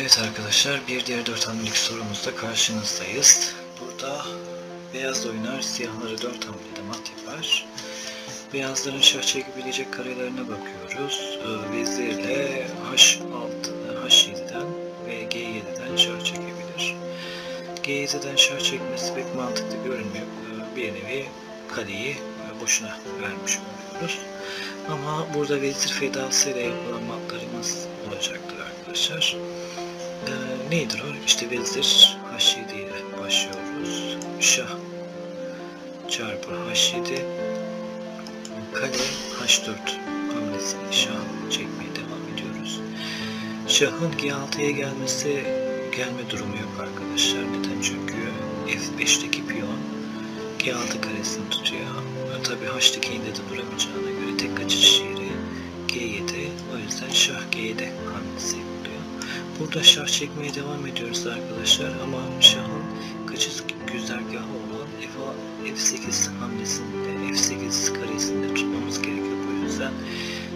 Evet arkadaşlar, bir diğer 4 hamlelik sorumuzda karşınızdayız. Burada beyaz oynar, siyahları 4 hamlede mat yapar. Beyazların şah çekebilecek karelerine bakıyoruz. Vezirle H7'den ve G7'den şah çekebilir. G7'den şah çekmesi pek mantıklı görünmüyor. Bir nevi kaleyi boşuna vermiş oluyoruz. Ama burada vezir fedasıyla yapılan matlarımız olacaktır arkadaşlar. Nedir o? İşte vezir H7 ile başlıyoruz. Şah çarpı H7, kale H4 hamlesiyle şah çekmeye devam ediyoruz. Şahın G6'ya gelme durumu yok arkadaşlar. Neden? Çünkü F5'teki piyon G6 karesini tutuyor. Tabi H dikeyinde de duramayacağına göre tek kaçış yeri G7. O yüzden şah G7 hamlesi yapılıyor. Burada şah çekmeye devam ediyoruz arkadaşlar ama şahın kaçış güzergahı olan F8 hamlesinde, F8 karesinde tutmamız gerekiyor. Bu yüzden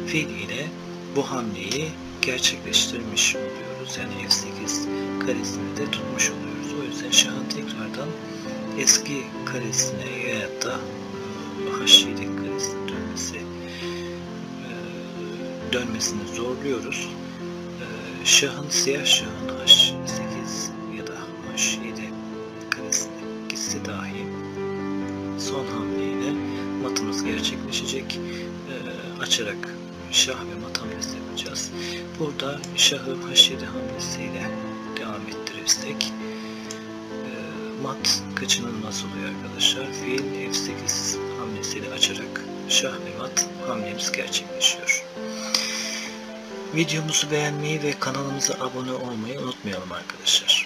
fil ile bu hamleyi gerçekleştirmiş oluyoruz. Yani F8 karesini de tutmuş oluyoruz. O yüzden şahın tekrardan eski karesine ya da H7 karesine dönmesini zorluyoruz. Siyah şahın H8 ya da H7 karesine gitse dahi son hamleyle matımız gerçekleşecek. Açarak şah ve mat hamlesi yapacağız. Burada şahı H7 hamlesiyle devam ettirirsek mat kaçınılmaz oluyor arkadaşlar. Fil F8 hamlesiyle açarak şah ve mat hamlemiz gerçekleşiyor. Videomuzu beğenmeyi ve kanalımıza abone olmayı unutmayalım arkadaşlar.